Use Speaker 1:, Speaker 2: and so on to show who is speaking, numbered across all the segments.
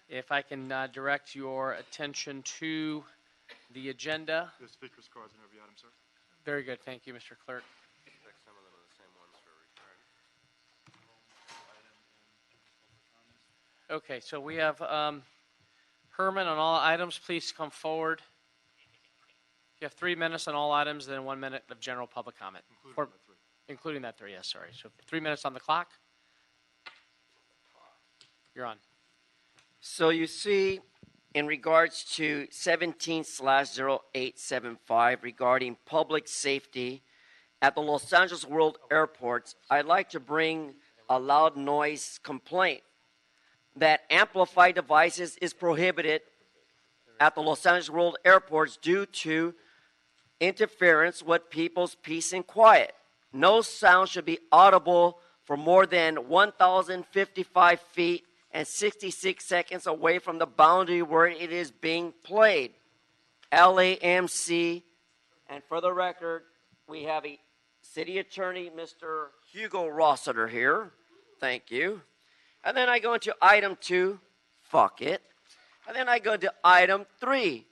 Speaker 1: If I can direct your attention to the agenda.
Speaker 2: The speaker's cards and every item, sir.
Speaker 1: Very good. Thank you, Mr. Clerk.
Speaker 3: Some of them are the same ones for return.
Speaker 1: Okay, so we have Herman on all items. Please come forward. You have 3 minutes on all items, then 1 minute of general public comment. Including that three, yes, sorry. So 3 minutes on the clock. You're on.
Speaker 4: So you see, in regards to 17/0875 regarding public safety at the Los Angeles World Airports, I'd like to bring a loud noise complaint that amplified devices is prohibited at the Los Angeles World Airports due to interference with people's peace and quiet. No sound should be audible for more than 1,055 feet and 66 seconds away from the boundary where it is being played. LAMC, and for the record, we have a city attorney, Mr. Hugo Rossiter here. Thank you. And then I go into item 2, fuck it. And then I go to item 3,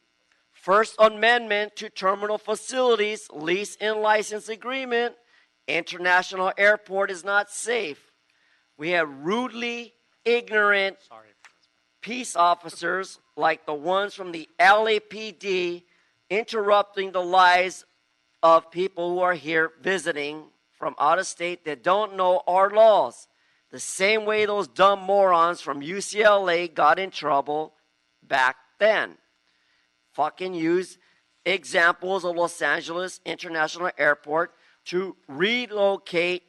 Speaker 4: First Amendment to Terminal Facilities Lease and License Agreement. International Airport is not safe. We have rudely ignorant peace officers like the ones from the LAPD interrupting the lives of people who are here visiting from out of state that don't know our laws. The same way those dumb morons from UCLA got in trouble back then. Fucking use examples of Los Angeles International Airport to relocate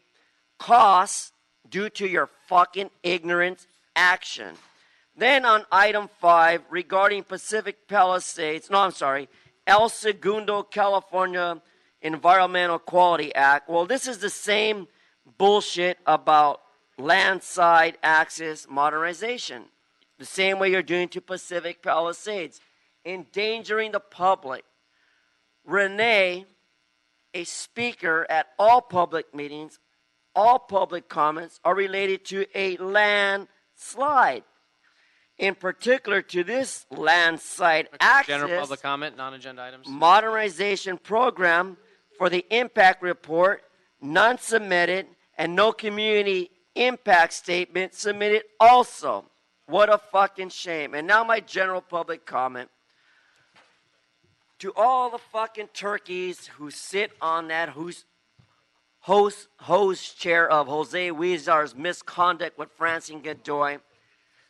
Speaker 4: costs due to your fucking ignorant action. Then on item 5, regarding Pacific Palisades, El Segundo, California Environmental Quality Act. Well, this is the same bullshit about landside access modernization. The same way you're doing to Pacific Palisades. Endangering the public. Renee, a speaker at all public meetings, all public comments are related to a landslide. In particular to this landslide access
Speaker 1: General public comment, non-agenda items.
Speaker 4: modernization program for the impact report, none submitted, and no community impact statement submitted also. What a fucking shame. And now my general public comment. To all the fucking turkeys who sit on that host chair of Jose Huizar's misconduct with Francine Godoy,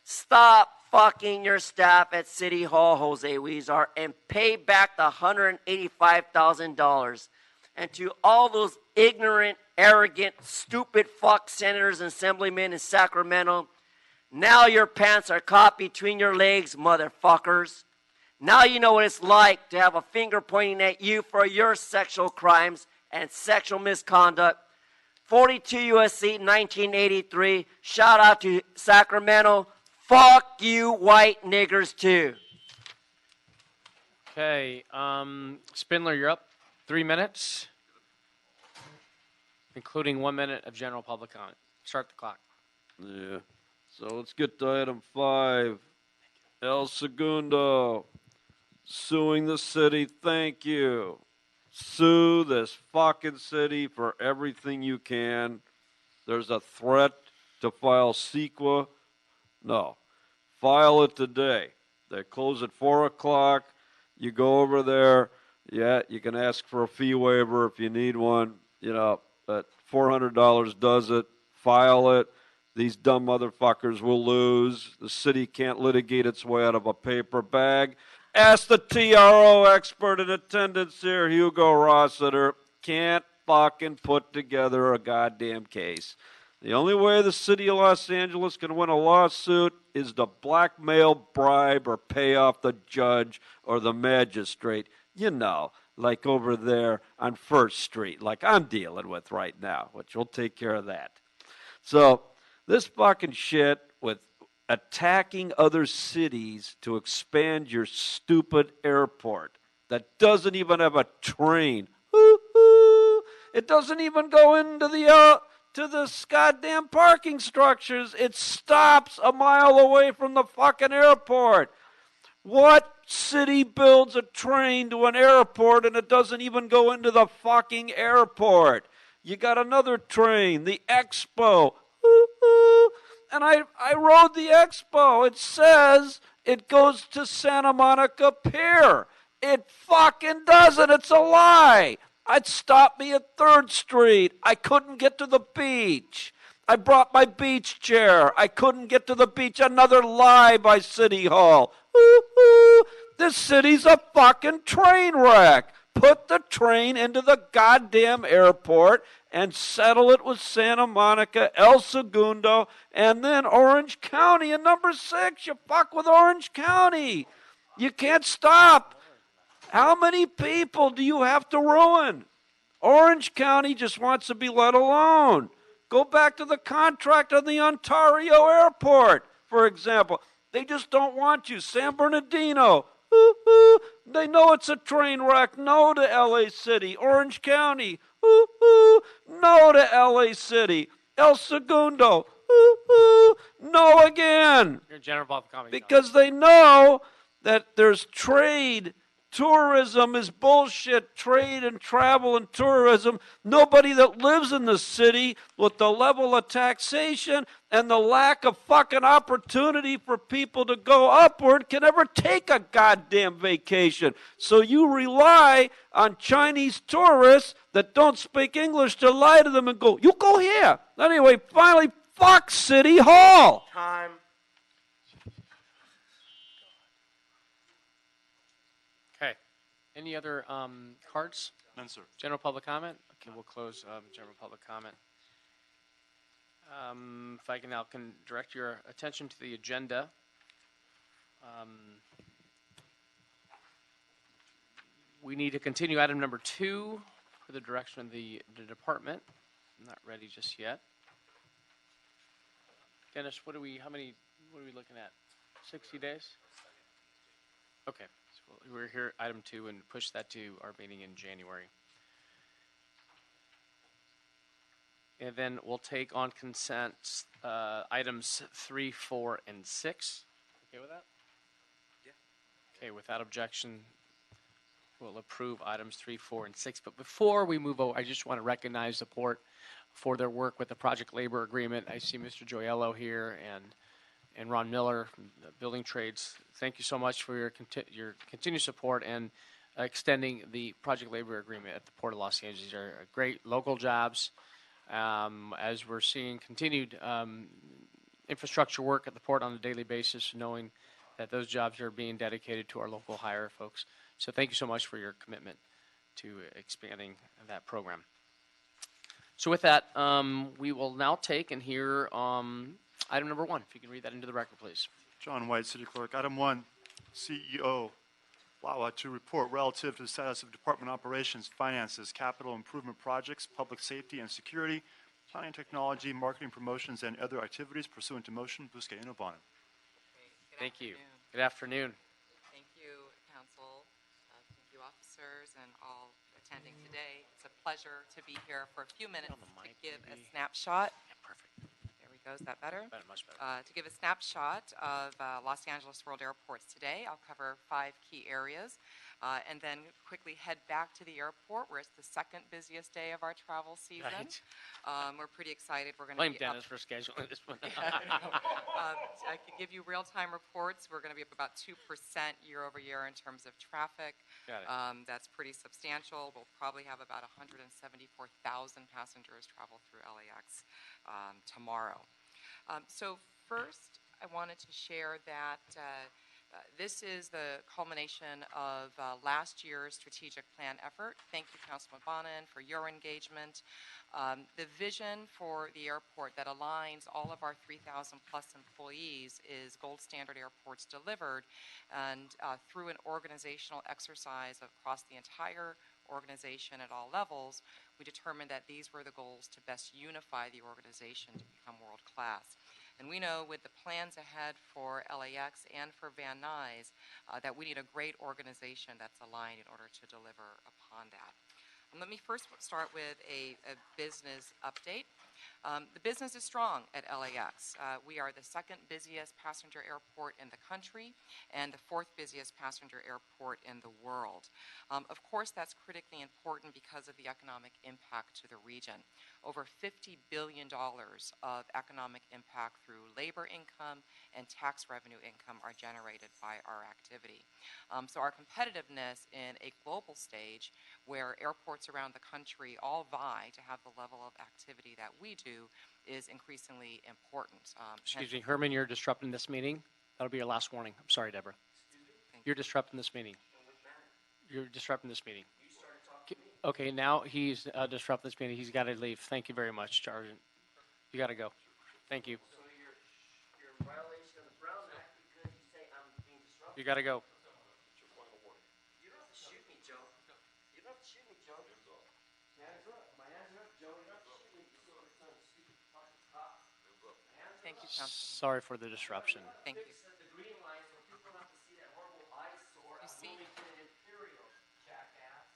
Speaker 4: stop fucking your staff at City Hall, Jose Huizar, and pay back the $185,000. And to all those ignorant, arrogant, stupid fuck senators and assemblymen in Sacramento, now your pants are caught between your legs, motherfuckers. Now you know what it's like to have a finger pointing at you for your sexual crimes and sexual misconduct. 42 U.S.C. 1983. Shout out to Sacramento. Fuck you, white niggers, too.
Speaker 1: Okay, Spindler, you're up. 3 minutes, including 1 minute of general public comment. Start the clock.
Speaker 5: Yeah. So let's get to item 5. El Segundo. Suing the city. Thank you. Sue this fucking city for everything you can. There's a threat to file CEQA. No. File it today. They close at 4 o'clock. You go over there. Yeah, you can ask for a fee waiver if you need one. You know, but $400 does it. File it. These dumb motherfuckers will lose. The city can't litigate its way out of a paper bag. Ask the TRO expert in attendance here, Hugo Rossiter. Can't fucking put together a goddamn case. The only way the city of Los Angeles can win a lawsuit is to blackmail, bribe, or pay off the judge or the magistrate. You know, like over there on 1st Street, like I'm dealing with right now, which will take care of that. So this fucking shit with attacking other cities to expand your stupid airport that doesn't even have a train. It doesn't even go into the to the goddamn parking structures. It stops a mile away from the fucking airport. What city builds a train to an airport and it doesn't even go into the fucking airport? You got another train, the Expo. And I rode the Expo. It says it goes to Santa Monica Pier. It fucking doesn't. It's a lie. It stopped me at 3rd Street. I couldn't get to the beach. I brought my beach chair. I couldn't get to the beach. Another lie by City Hall. This city's a fucking train wreck. Put the train into the goddamn airport and settle it with Santa Monica, El Segundo, and then Orange County in number 6. You fuck with Orange County. You can't stop. How many people do you have to ruin? Orange County just wants to be let alone. Go back to the contract on the Ontario airport, for example. They just don't want you. San Bernardino, they know it's a train wreck. No to L.A. City. Orange County, no to L.A. City. El Segundo, no again.
Speaker 1: You're in general public comment.
Speaker 5: Because they know that there's trade. Tourism is bullshit. Trade and travel and tourism. Nobody that lives in the city with the level of taxation and the lack of fucking opportunity for people to go upward can ever take a goddamn vacation. So you rely on Chinese tourists that don't speak English to lie to them and go, you go here. Anyway, finally, fuck City Hall.
Speaker 3: Time.
Speaker 1: Okay. Any other cards?
Speaker 2: None, sir.
Speaker 1: General public comment? Okay, we'll close general public comment. If I can now direct your attention to the agenda. We need to continue item number 2 for the direction of the department. I'm not ready just yet. Dennis, what are we looking at? 60 days? Okay. So we're here, item 2, and push that to our meeting in January. And then we'll take on consent items 3, 4, and 6. Okay with that?
Speaker 3: Yeah.
Speaker 1: Okay, without objection, we'll approve items 3, 4, and 6. But before we move over, I just want to recognize support for their work with the project labor agreement. I see Mr. Joyello here and Ron Miller from the building trades. Thank you so much for your continued support and extending the project labor agreement at the Port of Los Angeles. These are great local jobs. As we're seeing continued infrastructure work at the port on a daily basis, knowing that those jobs are being dedicated to our local hire folks. So thank you so much for your commitment to expanding that program. So with that, we will now take and hear item number 1. If you can read that into the record, please.
Speaker 2: John White, City Clerk. Item 1, CEO Lawa to report relative to the status of Department Operations, Finances, Capital Improvement Projects, Public Safety and Security, Planning Technology, Marketing Promotions, and other activities pursuant to motion. Busque Inobanen.
Speaker 1: Thank you. Good afternoon.
Speaker 6: Thank you, Council. Thank you, officers, and all attending today. It's a pleasure to be here for a few minutes
Speaker 1: On the mic,
Speaker 6: to give
Speaker 1: maybe.
Speaker 6: a snapshot.
Speaker 1: Yeah, perfect.
Speaker 6: There we go. Is that better?
Speaker 1: Much better.
Speaker 6: To give a snapshot of Los Angeles World Airports today, I'll cover 5 key areas and then quickly head back to the airport where it's the second busiest day of our travel season.
Speaker 1: Right.
Speaker 6: We're pretty excited. We're going to
Speaker 1: Blame
Speaker 6: be
Speaker 1: Dennis for scheduling this one.
Speaker 6: I can give you real-time reports. We're going to be up about 2% year over year in terms of traffic.
Speaker 1: Got it.
Speaker 6: That's pretty substantial. We'll probably have about 174,000 passengers travel through LAX tomorrow. So first, I wanted to share that this is the culmination of last year's strategic plan effort. Thank you, Councilman Bonin, for your engagement. The vision for the airport that aligns all of our 3,000 plus employees is Gold Standard Airports Delivered, and through an organizational exercise across the entire organization at all levels, we determined that these were the goals to best unify the organization to become world class. And we know with the plans ahead for LAX and for Van Nuys that we need a great organization that's aligned in order to deliver upon that. Let me first start with a business update. The business is strong at LAX. We are the second busiest passenger airport in the country and the fourth busiest passenger airport in the world. Of course, that's critically important because of the economic impact to the region. Over $50 billion of economic impact through labor income and tax revenue income are generated by our activity. So our competitiveness in a global stage where airports around the country all vie to have the level of activity that we do is increasingly important.
Speaker 1: Excuse me, Herman, you're disrupting this meeting. That'll be your last warning. I'm sorry, Deborah. You're disrupting this meeting. You're disrupting this meeting. Okay, now he's disrupting this meeting. He's got to leave. Thank you very much, Sergeant. You got to go. Thank you.
Speaker 4: So you're in violation of the Brown Act because you say I'm being disruptive.
Speaker 1: You got to go.
Speaker 4: You don't have to shoot me, Joe. You don't have to shoot me, Joe. Hands up. My hands are up, Joe. You don't have to shoot me. You don't have to stupid fucking cop.
Speaker 6: Thank you, Councilman.
Speaker 1: Sorry for the disruption.
Speaker 6: Thank you.
Speaker 4: Fix the green line so people don't have to see that horrible eyesore of
Speaker 6: see-
Speaker 4: Wilmington and Imperial, jackass.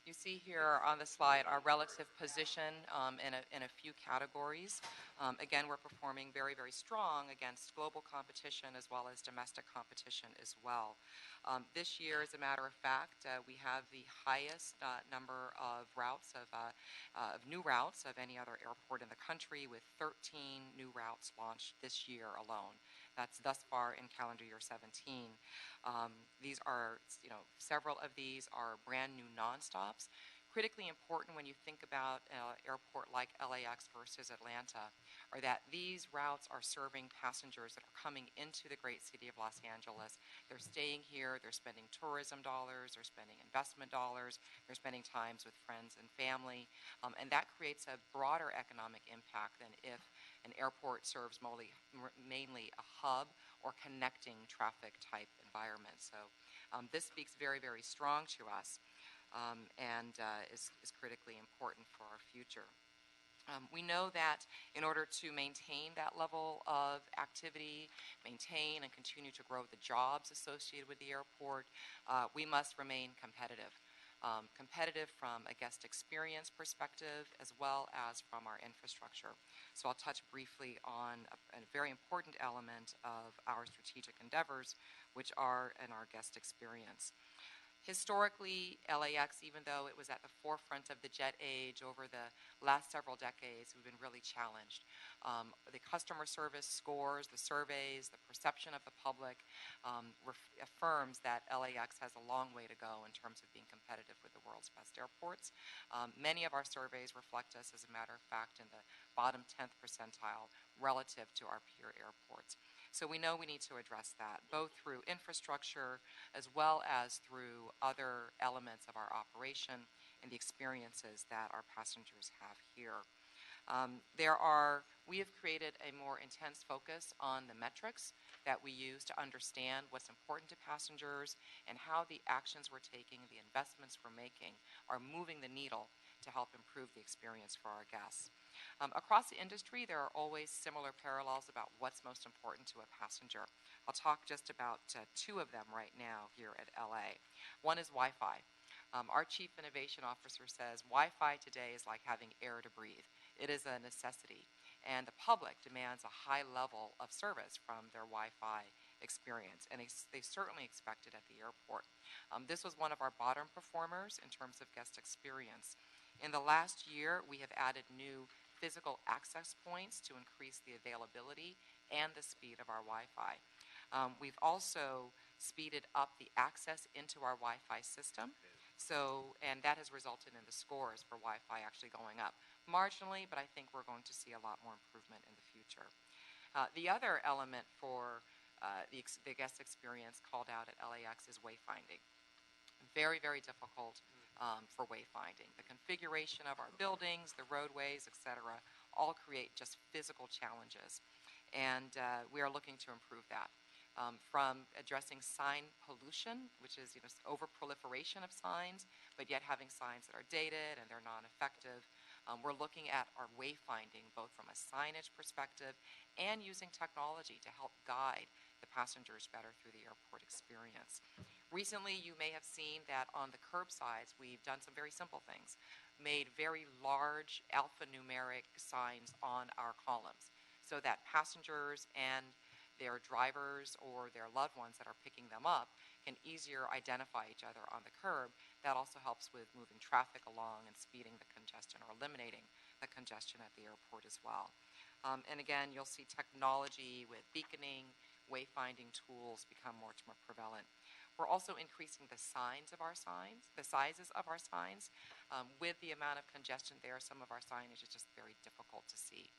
Speaker 6: You see here on the slide our relative position in a few categories. Again, we're performing very, very strong against global competition as well as domestic competition as well. This year, as a matter of fact, we have the highest number of routes of new routes of any other airport in the country, with 13 new routes launched this year alone. That's thus far in calendar year 17. These are, several of these are brand new nonstops. Critically important when you think about an airport like LAX versus Atlanta, are that these routes are serving passengers that are coming into the great city of Los Angeles. They're staying here, they're spending tourism dollars, they're spending investment dollars, they're spending times with friends and family, and that creates a broader economic impact than if an airport serves mainly a hub or connecting traffic type environment. So this speaks very, very strong to us and is critically important for our future. We know that in order to maintain that level of activity, maintain and continue to grow the jobs associated with the airport, we must remain competitive. Competitive from a guest experience perspective as well as from our infrastructure. So I'll touch briefly on a very important element of our strategic endeavors, which are in our guest experience. Historically, LAX, even though it was at the forefront of the jet age over the last several decades, we've been really challenged. The customer service scores, the surveys, the perception of the public affirms that LAX has a long way to go in terms of being competitive with the world's best airports. Many of our surveys reflect us, as a matter of fact, in the bottom 10th percentile relative to our peer airports. So we know we need to address that, both through infrastructure as well as through other elements of our operation and the experiences that our passengers have here. We have created a more intense focus on the metrics that we use to understand what's important to passengers and how the actions we're taking, the investments we're making, are moving the needle to help improve the experience for our guests. Across the industry, there are always similar parallels about what's most important to a passenger. I'll talk just about two of them right now here at LA. One is Wi-Fi. Our Chief Innovation Officer says Wi-Fi today is like having air to breathe. It is a necessity, and the public demands a high level of service from their Wi-Fi experience, and they certainly expect it at the airport. This was one of our bottom performers in terms of guest experience. In the last year, we have added new physical access points to increase the availability and the speed of our Wi-Fi. We've also speeded up the access into our Wi-Fi system, and that has resulted in the scores for Wi-Fi actually going up marginally, but I think we're going to see a lot more improvement in the future. The other element for the guest experience called out at LAX is wayfinding. Very, very difficult for wayfinding. The configuration of our buildings, the roadways, etc., all create just physical challenges, and we are looking to improve that. From addressing sign pollution, which is over-proliferation of signs, but yet having signs that are dated and they're non-effective. We're looking at our wayfinding, both from a signage perspective and using technology to help guide the passengers better through the airport experience. Recently, you may have seen that on the curbsides, we've done some very simple things. made very large alphanumeric signs on our columns so that passengers and their drivers or their loved ones that are picking them up can easier identify each other on the curb. That also helps with moving traffic along and speeding the congestion or eliminating the congestion at the airport as well. And again, you'll see technology with beaconing, wayfinding tools become much more prevalent. We're also increasing the sizes of our signs. With the amount of congestion there, some of our signage is just very difficult to see.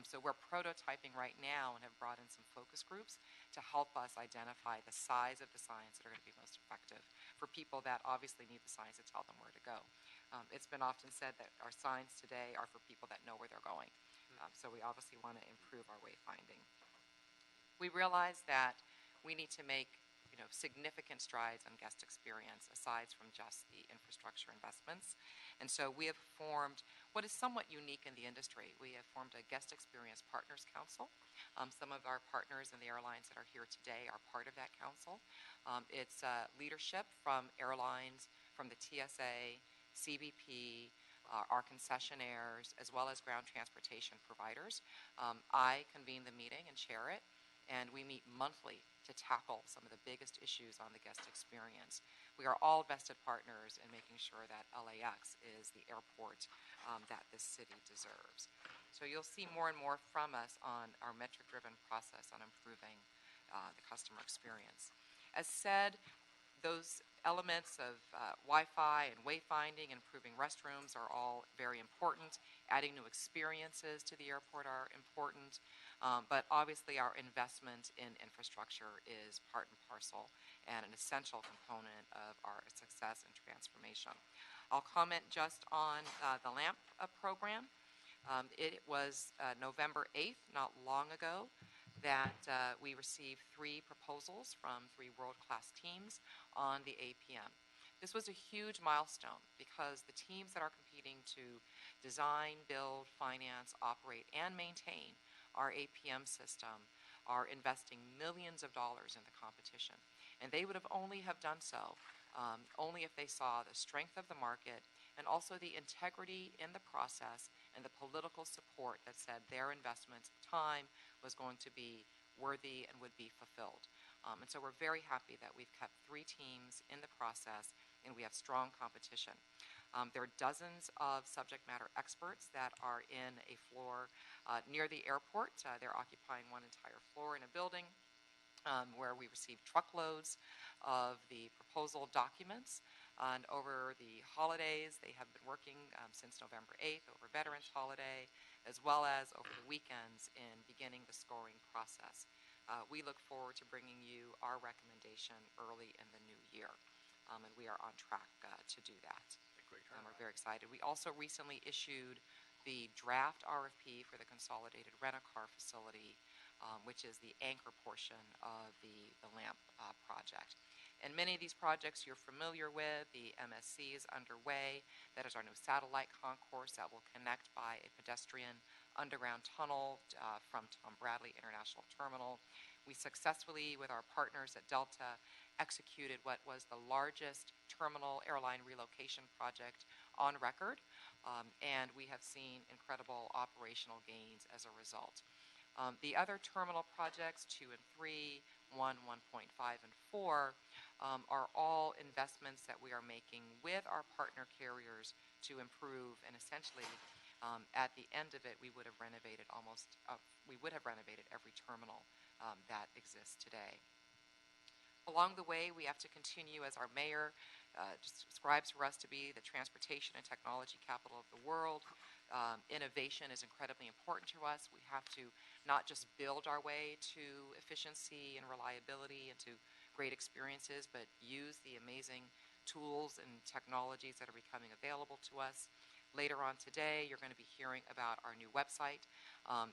Speaker 6: So we're prototyping right now and have brought in some focus groups to help us identify the size of the signs that are going to be most effective for people that obviously need the signs to tell them where to go. It's been often said that our signs today are for people that know where they're going. So we obviously want to improve our wayfinding. We realize that we need to make significant strides on guest experience aside from just the infrastructure investments. And so we have formed what is somewhat unique in the industry. We have formed a Guest Experience Partners Council. Some of our partners in the airlines that are here today are part of that council. It's leadership from airlines, from the TSA, CBP, our concessionaires, as well as ground transportation providers. I convene the meeting and chair it, and we meet monthly to tackle some of the biggest issues on the guest experience. We are all vested partners in making sure that LAX is the airport that this city deserves. So you'll see more and more from us on our metric-driven process on improving the customer experience. As said, those elements of Wi-Fi and wayfinding, improving restrooms are all very important. Adding new experiences to the airport are important. But obviously our investment in infrastructure is part and parcel and an essential component of our success and transformation. I'll comment just on the LAMP program. It was November 8th, not long ago, that we received 3 proposals from 3 world-class teams on the APM. This was a huge milestone because the teams that are competing to design, build, finance, operate, and maintain our APM system are investing millions of dollars in the competition. And they would have only have done so only if they saw the strength of the market and also the integrity in the process and the political support that said their investment time was going to be worthy and would be fulfilled. And so we're very happy that we've kept 3 teams in the process and we have strong competition. There are dozens of subject matter experts that are in a floor near the airport. They're occupying one entire floor in a building where we received truckloads of the proposal documents. And over the holidays, they have been working since November 8th over Veterans Holiday, as well as over the weekends in beginning the scoring process. We look forward to bringing you our recommendation early in the new year, and we are on track to do that. We're very excited. We also recently issued the draft RFP for the Consolidated Rent-A-Car Facility, which is the anchor portion of the LAMP project. And many of these projects you're familiar with. The MSC is underway. That is our new satellite concourse that will connect by a pedestrian underground tunnel from Tom Bradley International Terminal. We successfully, with our partners at Delta, executed what was the largest terminal airline relocation project on record, and we have seen incredible operational gains as a result. The other terminal projects, 2 and 3, 1, 1.5, and 4, are all investments that we are making with our partner carriers to improve, and essentially, at the end of it, we would have renovated every terminal that exists today. Along the way, we have to continue, as our mayor describes for us, to be the transportation and technology capital of the world. Innovation is incredibly important to us. We have to not just build our way to efficiency and reliability and to great experiences, but use the amazing tools and technologies that are becoming available to us. Later on today, you're going to be hearing about our new website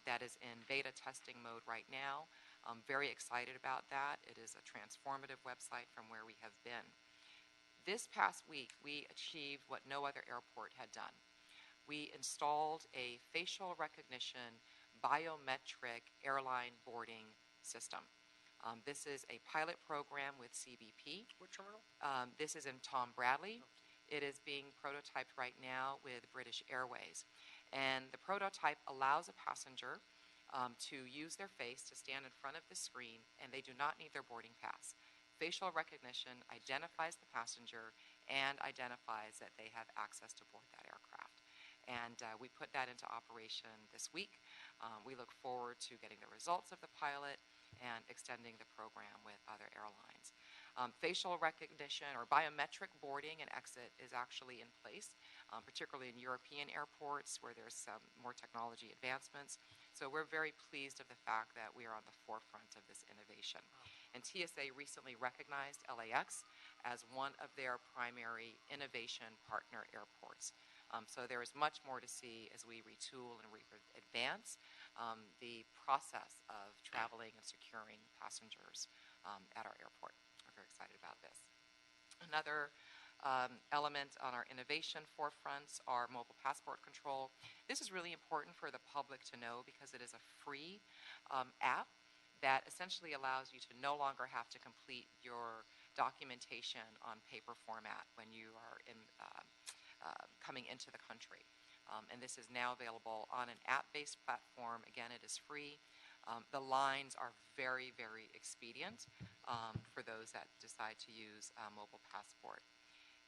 Speaker 6: that is in beta testing mode right now. I'm very excited about that. It is a transformative website from where we have been. This past week, we achieved what no other airport had done. We installed a facial recognition biometric airline boarding system. This is a pilot program with CBP.
Speaker 1: What terminal?
Speaker 6: This is in Tom Bradley. It is being prototyped right now with British Airways. And the prototype allows a passenger to use their face to stand in front of the screen, and they do not need their boarding pass. Facial recognition identifies the passenger and identifies that they have access to board that aircraft. And we put that into operation this week. We look forward to getting the results of the pilot and extending the program with other airlines. Facial recognition or biometric boarding and exit is actually in place, particularly in European airports where there's some more technology advancements. So we're very pleased of the fact that we are on the forefront of this innovation. And TSA recently recognized LAX as one of their primary innovation partner airports. So there is much more to see as we retool and advance the process of traveling and securing passengers at our airport. We're very excited about this. Another element on our innovation forefronts are mobile passport control. This is really important for the public to know because it is a free app that essentially allows you to no longer have to complete your documentation on paper format when you are coming into the country. And this is now available on an app-based platform. Again, it is free. The lines are very, very expedient for those that decide to use a mobile passport.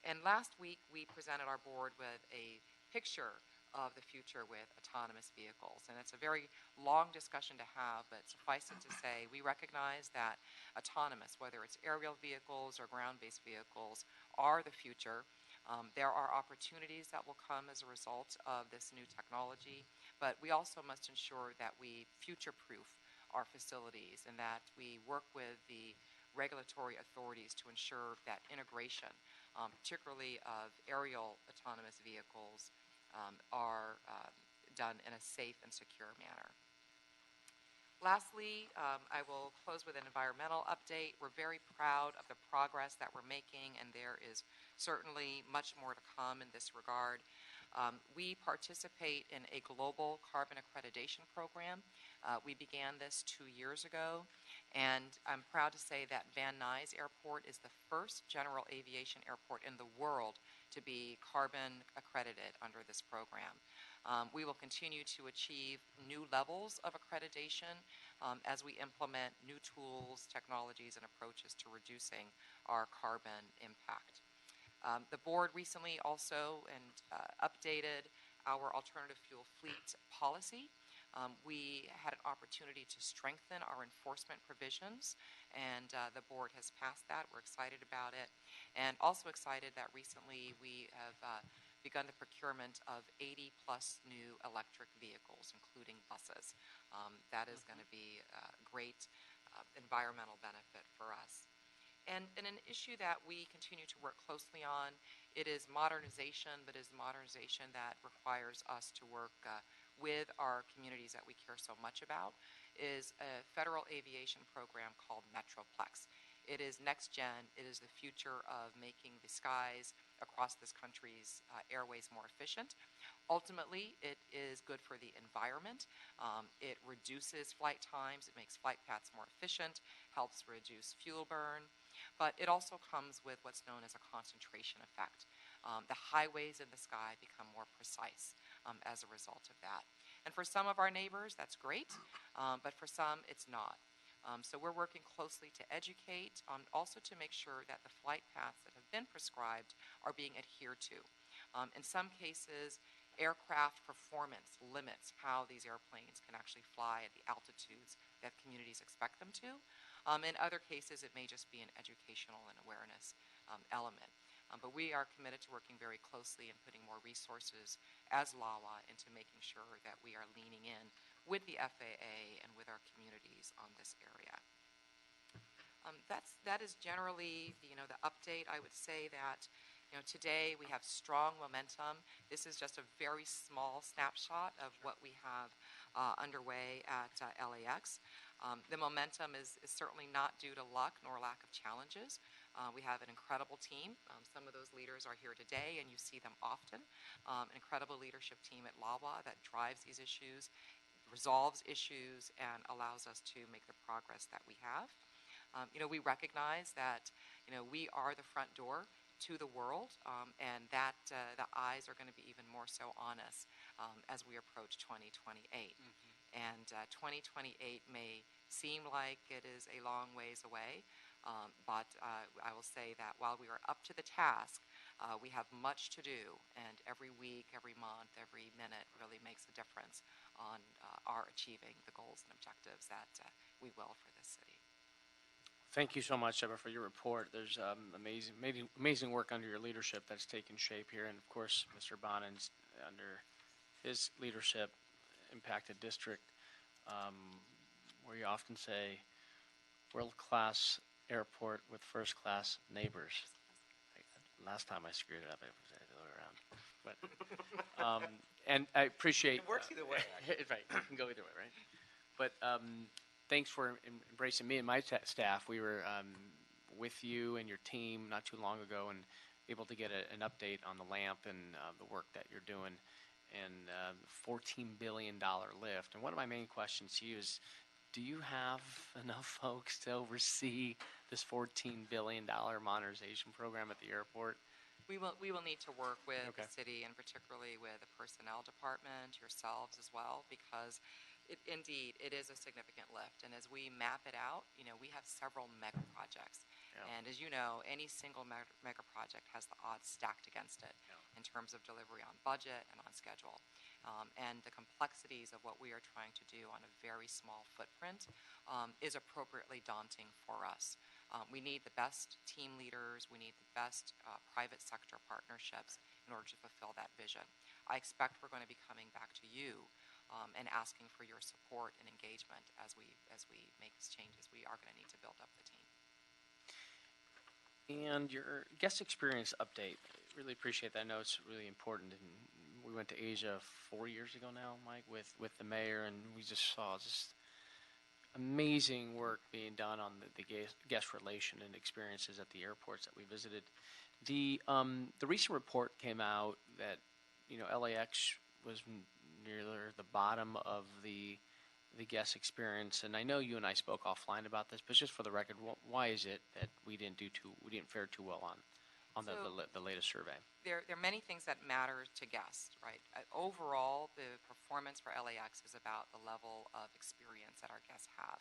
Speaker 6: And last week, we presented our board with a picture of the future with autonomous vehicles. And it's a very long discussion to have, but suffice it to say, we recognize that autonomous, whether it's aerial vehicles or ground-based vehicles, are the future. There are opportunities that will come as a result of this new technology, but we also must ensure that we future-proof our facilities and that we work with the regulatory authorities to ensure that integration, particularly of aerial autonomous vehicles, are done in a safe and secure manner. Lastly, I will close with an environmental update. We're very proud of the progress that we're making, and there is certainly much more to come in this regard. We participate in a global carbon accreditation program. We began this 2 years ago, and I'm proud to say that Van Nuys Airport is the first general aviation airport in the world to be carbon accredited under this program. We will continue to achieve new levels of accreditation as we implement new tools, technologies, and approaches to reducing our carbon impact. The board recently also updated our alternative fuel fleet policy. We had an opportunity to strengthen our enforcement provisions, and the board has passed that. We're excited about it, and also excited that recently we have begun the procurement of 80 plus new electric vehicles, including buses. That is going to be a great environmental benefit for us. And an issue that we continue to work closely on, it is modernization, but it is modernization that requires us to work with our communities that we care so much about, is a federal aviation program called Metroplex. It is next gen. It is the future of making the skies across this country's airways more efficient. Ultimately, it is good for the environment. It reduces flight times. It makes flight paths more efficient, helps reduce fuel burn. But it also comes with what's known as a concentration effect. The highways in the sky become more precise as a result of that. And for some of our neighbors, that's great, but for some, it's not. So we're working closely to educate, also to make sure that the flight paths that have been prescribed are being adhered to. In some cases, aircraft performance limits how these airplanes can actually fly at the altitudes that communities expect them to. In other cases, it may just be an educational and awareness element. But we are committed to working very closely and putting more resources as LAWA into making sure that we are leaning in with the FAA and with our communities on this area. That is generally the update. I would say that today we have strong momentum. This is just a very small snapshot of what we have underway at LAX. The momentum is certainly not due to luck nor lack of challenges. We have an incredible team. Some of those leaders are here today, and you see them often. An incredible leadership team at LAWA that drives these issues, resolves issues, and allows us to make the progress that we have. We recognize that we are the front door to the world, and that the eyes are going to be even more so on us as we approach 2028. And 2028 may seem like it is a long ways away, but I will say that while we are up to the task, we have much to do, and every week, every month, every minute really makes a difference on our achieving the goals and objectives that we will for this city.
Speaker 1: Thank you so much, Deborah, for your report. There's amazing work under your leadership that's taken shape here, and of course, Mr. Bonin's under his leadership impacted district, where you often say world-class airport with first-class neighbors. Last time I screwed it up, it was the other way around. But and I appreciate
Speaker 4: It works either way.
Speaker 1: right, it can go either way, right? But thanks for embracing me and my staff. We were with you and your team not too long ago and able to get an update on the LAMP and the work that you're doing and the $14 billion lift. And one of my main questions to you is, do you have enough folks to oversee this $14 billion modernization program at the airport?
Speaker 6: We will need to work with
Speaker 1: Okay.
Speaker 6: the city and particularly with the personnel department, yourselves as well, because indeed it is a significant lift. And as we map it out, we have several mega projects.
Speaker 1: Yeah.
Speaker 6: And as you know, any single mega project has the odds stacked against it in terms of delivery on budget and on schedule. And the complexities of what we are trying to do on a very small footprint is appropriately daunting for us. We need the best team leaders. We need the best private sector partnerships in order to fulfill that vision. I expect we're going to be coming back to you and asking for your support and engagement as we make these changes. We are going to need to build up the team.
Speaker 1: And your guest experience update, really appreciate that. I know it's really important. And we went to Asia 4 years ago now, Mike, with the mayor, and we just saw just amazing work being done on the guest relation and experiences at the airports that we visited. The recent report came out that LAX was near the bottom of the guest experience, and I know you and I spoke offline about this, but just for the record, why is it that we didn't fare too well on the latest survey?
Speaker 6: There are many things that matter to guests, right? Overall, the performance for LAX is about the level of experience that our guests have.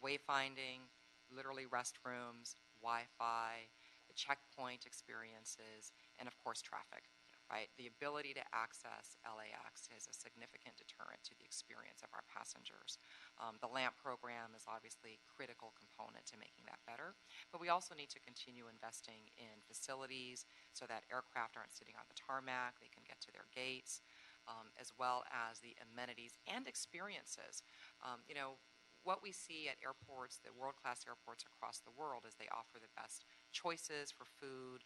Speaker 6: Wayfinding, literally restrooms, Wi-Fi, the checkpoint experiences, and of course traffic, right? The ability to access LAX is a significant deterrent to the experience of our passengers. The LAMP program is obviously a critical component to making that better, but we also need to continue investing in facilities so that aircraft aren't sitting on the tarmac, they can get to their gates, as well as the amenities and experiences. What we see at airports, the world-class airports across the world, is they offer the best choices for food,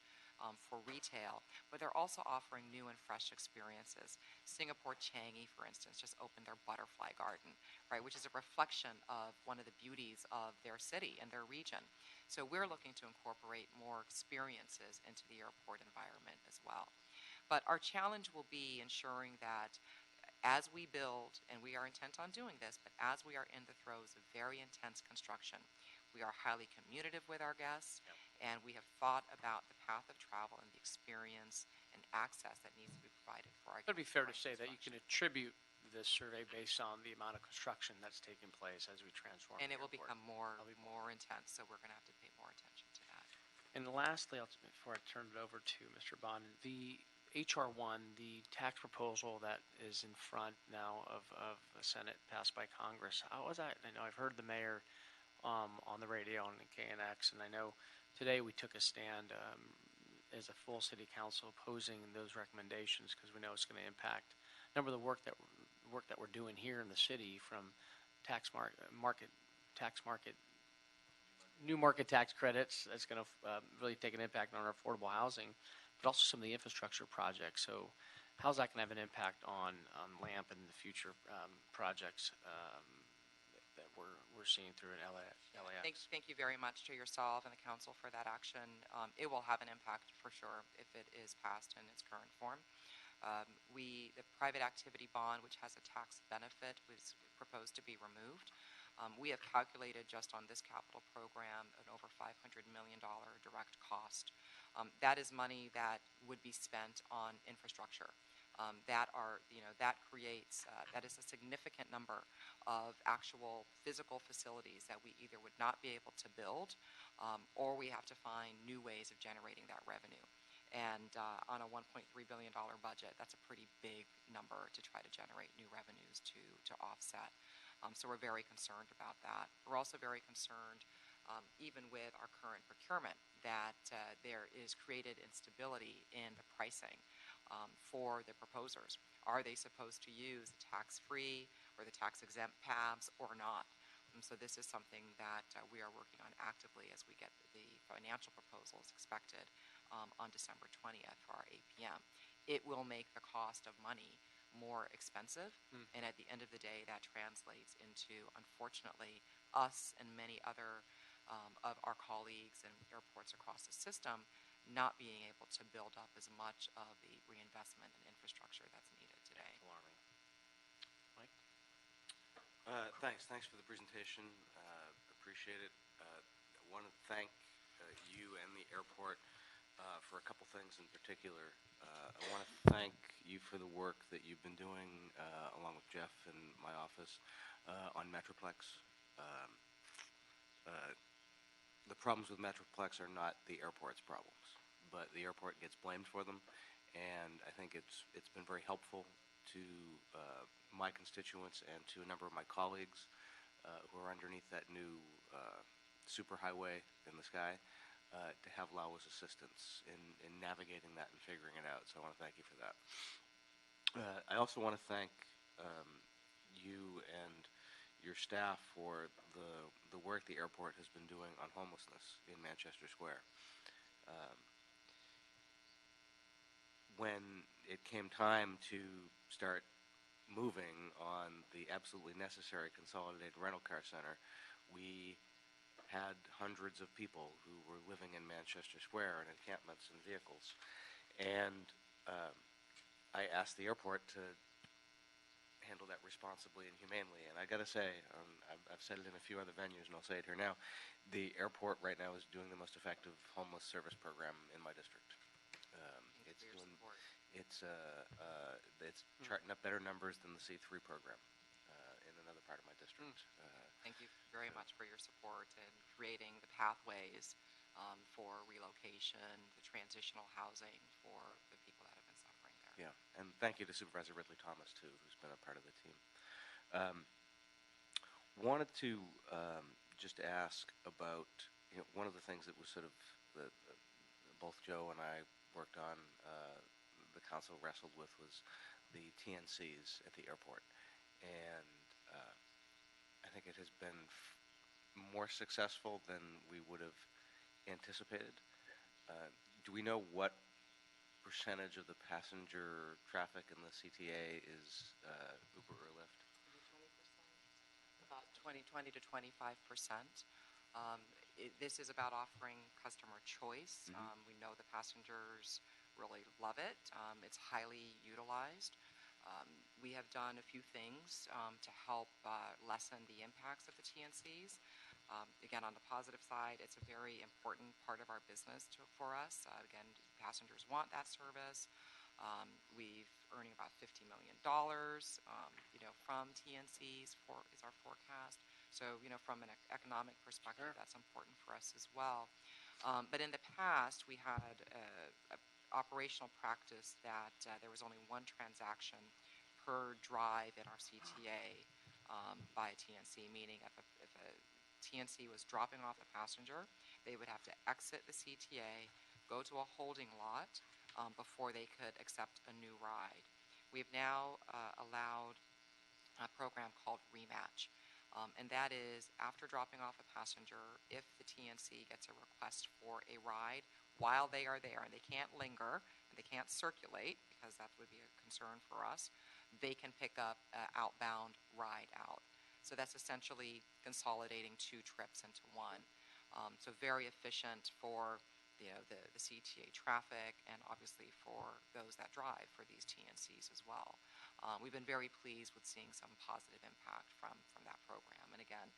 Speaker 6: for retail, but they're also offering new and fresh experiences. Singapore Changi, for instance, just opened their butterfly garden, right, which is a reflection of one of the beauties of their city and their region. So we're looking to incorporate more experiences into the airport environment as well. But our challenge will be ensuring that as we build, and we are intent on doing this, but as we are in the throes of very intense construction, we are highly communicative with our guests, and we have thought about the path of travel and the experience and access that needs to be provided for our guests.
Speaker 1: It would be fair to say that you can attribute this survey based on the amount of construction that's taking place as we transform.
Speaker 6: And
Speaker 1: the
Speaker 6: it will
Speaker 1: airport.
Speaker 6: become more intense, so we're going to have to pay more attention to that.
Speaker 1: And lastly, before I turn it over to Mr. Bond, the HR1, the tax proposal that is in front now of the Senate passed by Congress. How was that? I know I've heard the mayor on the radio on KNX, and I know today we took a stand as a full city council opposing those recommendations because we know it's going to impact a number of the work that we're doing here in the city, from new market tax credits that's going to really take an impact on our affordable housing, but also some of the infrastructure projects. So how's that going to have an impact on LAMP and the future projects that we're seeing through in LAX?
Speaker 6: Thank you very much to yourself and the council for that action. It will have an impact for sure if it is passed in its current form. The private activity bond, which has a tax benefit, was proposed to be removed. We have calculated just on this capital program an over $500 million direct cost. That is money that would be spent on infrastructure. That creates, that is a significant number of actual physical facilities that we either would not be able to build, or we have to find new ways of generating that revenue. And on a $1.3 billion budget, that's a pretty big number to try to generate new revenues to offset. So we're very concerned about that. We're also very concerned, even with our current procurement, that there is created instability in the pricing for the proposers. Are they supposed to use the tax-free or the tax-exempt PABs or not? And so this is something that we are working on actively as we get the financial proposals expected on December 20th for our APM. It will make the cost of money more expensive, and at the end of the day, that translates into, unfortunately, us and many other of our colleagues and airports across the system not being able to build up as much of the reinvestment and infrastructure that's needed today.
Speaker 1: Alarming. Mike?
Speaker 3: Thanks for the presentation. Appreciate it. I want to thank you and the airport for a couple things in particular. I want to thank you for the work that you've been doing along with Jeff and my office on Metroplex. The problems with Metroplex are not the airport's problems, but the airport gets blamed for them, and I think it's been very helpful to my constituents and to a number of my colleagues who are underneath that new superhighway in the sky to have LAWA's assistance in navigating that and figuring it out. So I want to thank you for that. I also want to thank you and your staff for the work the airport has been doing on homelessness in Manchester Square. When it came time to start moving on the absolutely necessary consolidated rental car center, we had hundreds of people who were living in Manchester Square in encampments and vehicles. And I asked the airport to handle that responsibly and humanely. And I got to say, I've said it in a few other venues, and I'll say it here now, the airport right now is doing the most effective homeless service program in my district. It's charting up better numbers than the C3 program in another part of my district.
Speaker 6: Thank you very much for your support in creating the pathways for relocation, the transitional housing for the people that have been suffering there.
Speaker 3: Yeah, and thank you to Supervisor Ridley Thomas, too, who's been a part of the team. Wanted to just ask about, one of the things that was sort of, both Joe and I worked on, the council wrestled with, was the TNCs at the airport. And I think it has been more successful than we would have anticipated. Do we know what percentage of the passenger traffic in the CTA is Uber or Lyft?
Speaker 6: 20%? About 20 to 25%. This is about offering customer choice. We know the passengers really love it. It's highly utilized. We have done a few things to help lessen the impacts of the TNCs. Again, on the positive side, it's a very important part of our business for us. Again, passengers want that service. We've earning about $50 million, from TNCs is our forecast. So, from an economic perspective, that's important for us as well. But in the past, we had a operational practice that there was only one transaction per drive in our CTA by a TNC, meaning if a TNC was dropping off a passenger, they would have to exit the CTA, go to a holding lot before they could accept a new ride. We've now allowed a program called Rematch, and that is after dropping off a passenger, if the TNC gets a request for a ride while they are there, and they can't linger, and they can't circulate, because that would be a concern for us, they can pick up an outbound ride out. So that's essentially consolidating two trips into one. So very efficient for the CTA traffic, and obviously for those that drive for these TNCs as well. We've been very pleased with seeing some positive impact from that program. And again,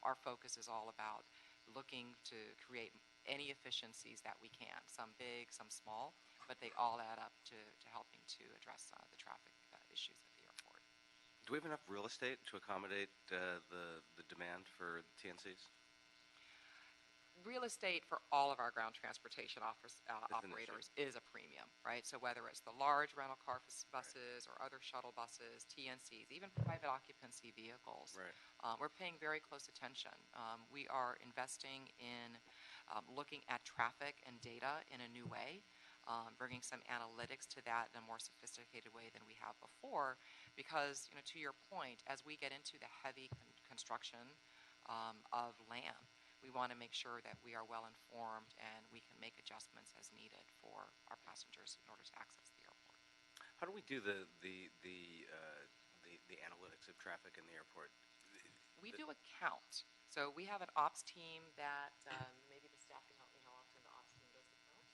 Speaker 6: our focus is all about looking to create any efficiencies that we can, some big, some small, but they all add up to helping to address the traffic issues at the airport.
Speaker 3: Do we have enough real estate to accommodate the demand for TNCs?
Speaker 6: Real estate for all of our ground transportation
Speaker 3: an
Speaker 6: operators is a premium, right? So whether it's the large rental car buses or other shuttle buses, TNCs, even private occupancy vehicles,
Speaker 3: Right.
Speaker 6: we're paying very close attention. We are investing in looking at traffic and data in a new way, bringing some analytics to that in a more sophisticated way than we have before, because to your point, as we get into the heavy construction of land, we want to make sure that we are well informed and we can make adjustments as needed for our passengers in order to access the airport.
Speaker 3: How do we do the analytics of traffic in the airport?
Speaker 6: We do a count. So we have an ops team that maybe the staff can help me how often the ops team does the count.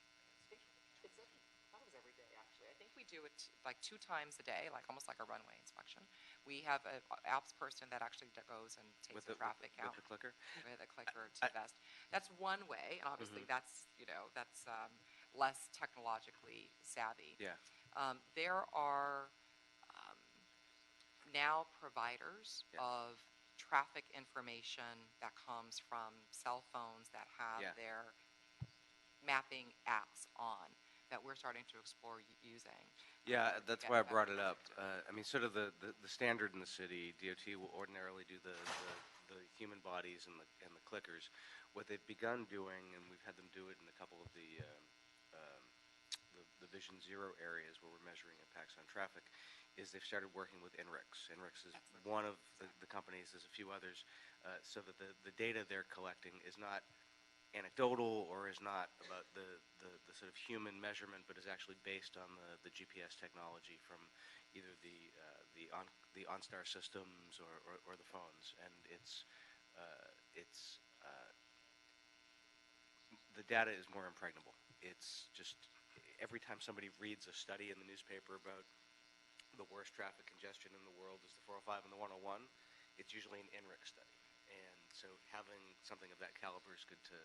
Speaker 6: I thought it was every day, actually. I think we do it like 2 times a day, like almost like a runway inspection. We have an ops person that actually goes and takes a traffic count.
Speaker 3: With the clicker?
Speaker 6: With a clicker to vest. That's one way, and obviously that's less technologically savvy.
Speaker 3: Yeah.
Speaker 6: There are now providers
Speaker 3: Yeah.
Speaker 6: of traffic information that comes from cell phones that have
Speaker 3: Yeah.
Speaker 6: their mapping apps on that we're starting to explore using.
Speaker 3: Yeah,
Speaker 6: to
Speaker 3: that's
Speaker 6: get
Speaker 3: why I
Speaker 6: better
Speaker 3: brought it up.
Speaker 6: predictive.
Speaker 3: I mean, sort of the standard in the city, DOT will ordinarily do the human bodies and the clickers. What they've begun doing, and we've had them do it in a couple of the Vision Zero areas where we're measuring impacts on traffic, is they've started working with INRIX. INRIX is one of the companies, there's a few others, so that the data they're collecting is not anecdotal or is not about the sort of human measurement, but is actually based on the GPS technology from either the OnStar systems or the phones, and it's the data is more impregnable. It's just every time somebody reads a study in the newspaper about the worst traffic congestion in the world is the 405 and the 101, it's usually an INRIX study, and so having something of that caliber is good to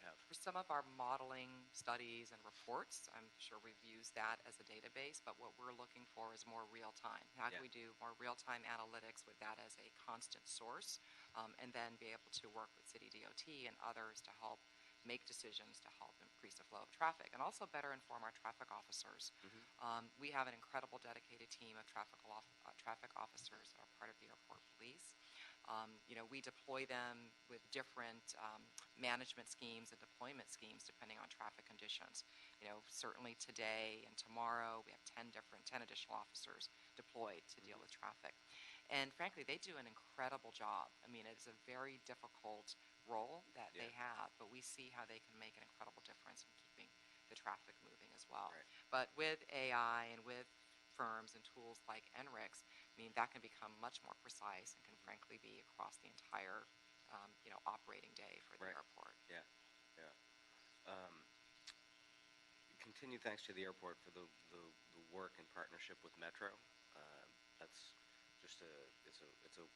Speaker 3: have.
Speaker 6: For some of our modeling studies and reports, I'm sure we've used that as a database, but what we're looking for is more real time. How can
Speaker 3: Yeah.
Speaker 6: we do more real-time analytics with that as a constant source, and then be able to work with City DOT and others to help make decisions to help increase the flow of traffic and also better inform our traffic officers. We have an incredible dedicated team of traffic officers that are part of the airport police. We deploy them with different management schemes and deployment schemes depending on traffic conditions. Certainly today and tomorrow we have 10 additional officers deployed to deal with traffic. And frankly, they do an incredible job. I mean, it's a very difficult role that they have, but we see how they can make an incredible difference in keeping the traffic moving as well.
Speaker 3: Right.
Speaker 6: But with AI and with firms and tools like NRIX, I mean, that can become much more precise and can frankly be across the entire, operating day for the
Speaker 3: Right.
Speaker 6: airport.
Speaker 3: Yeah. Continued thanks to the airport for the work in partnership with Metro. That's just it's a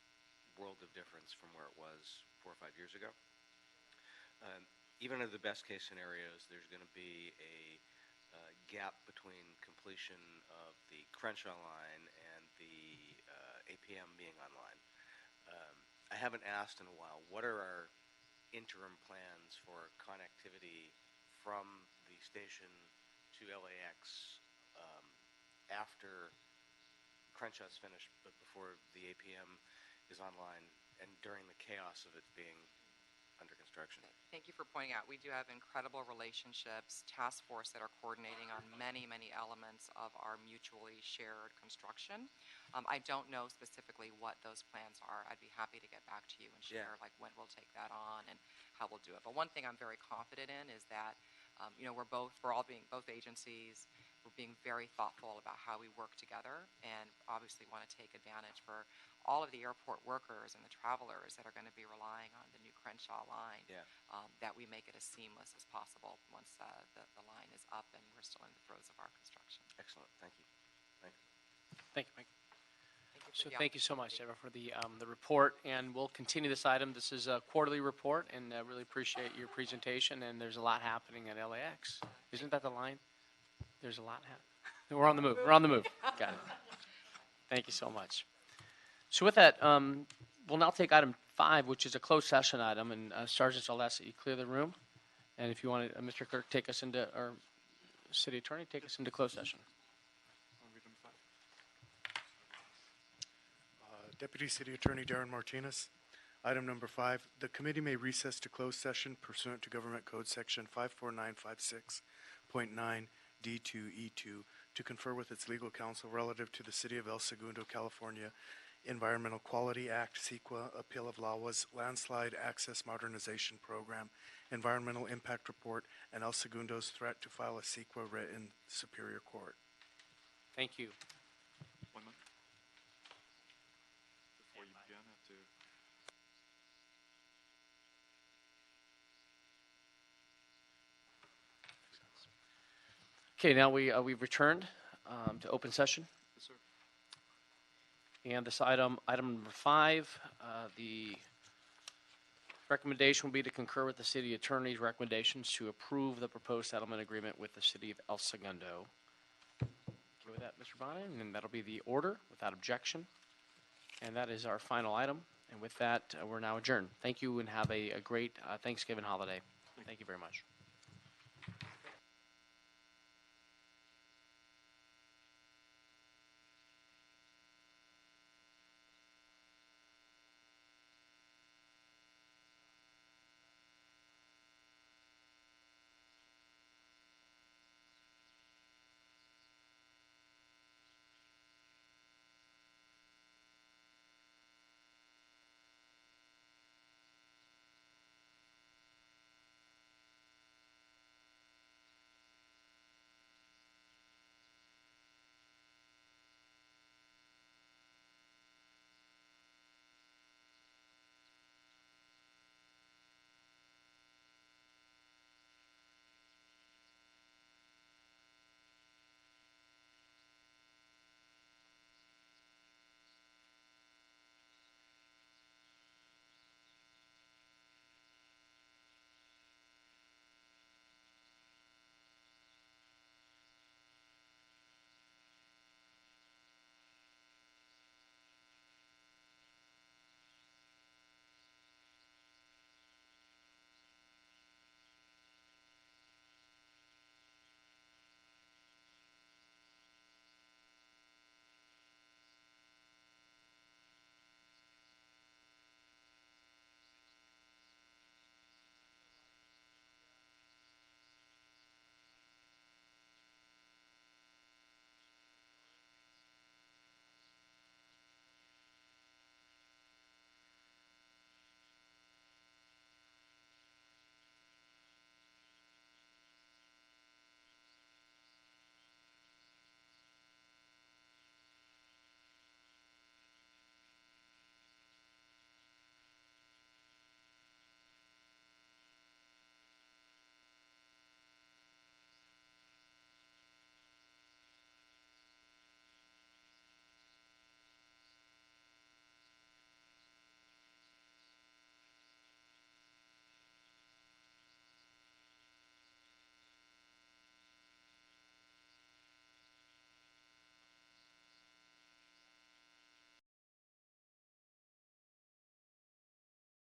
Speaker 3: world of difference from where it was 4 or 5 years ago. Even under the best case scenarios, there's going to be a gap between completion of the Crenshaw line and the APM being online. I haven't asked in a while, what are our interim plans for connectivity from the station to LAX after Crenshaw's finished, but before the APM is online and during the chaos of it being under construction?
Speaker 6: Thank you for pointing out. We do have incredible relationships, task force that are coordinating on many, many elements of our mutually shared construction. I don't know specifically what those plans are. I'd be happy to get back to you and share like when we'll take that on and how we'll do it. But one thing I'm very confident in is that both agencies, we're being very thoughtful about how we work together, and obviously want to take advantage for all of the airport workers and the travelers that are going to be relying on the new Crenshaw line, that we make it as seamless as possible once the line is up and we're still in the throes of our construction.
Speaker 3: Excellent. Thank you.
Speaker 1: Thank you, Mike.
Speaker 6: Thank you for
Speaker 1: So
Speaker 6: the
Speaker 1: thank you so much,
Speaker 6: opportunity.
Speaker 1: Deborah, for the report, and we'll continue this item. This is a quarterly report, and I really appreciate your presentation, and there's a lot happening at LAX. Isn't that the line? There's a lot happening. We're on the move. We're on the move. Got it. Thank you so much. So with that, we'll now take item 5, which is a closed session item, and Sergeant, I'll ask that you clear the room, and if you want to, Mr. Clerk, take us into, our City Attorney, take us into closed session.
Speaker 7: Deputy City Attorney Darren Martinez. Item number 5, the committee may recess to closed session pursuant to Government Code Section 54956.9 D2E2 to confer with its legal counsel relative to the City of El Segundo, California Environmental Quality Act, CEQA, Appeal of LAWA's Landslide Access Modernization Program, Environmental Impact Report, and El Segundo's threat to file a CEQA writ in Superior Court.
Speaker 1: Thank you.
Speaker 2: 1 minute. Before you begin, I have to.
Speaker 1: Okay, now we've returned to open session.
Speaker 2: Yes, sir.
Speaker 1: And this item number 5, the recommendation will be to concur with the city attorney's recommendations to approve the proposed settlement agreement with the city of El Segundo. Okay with that, Mr. Bonin? And that'll be the order without objection. And that is our final item. And with that, we're now adjourned. Thank you and have a great Thanksgiving holiday. Thank you very much.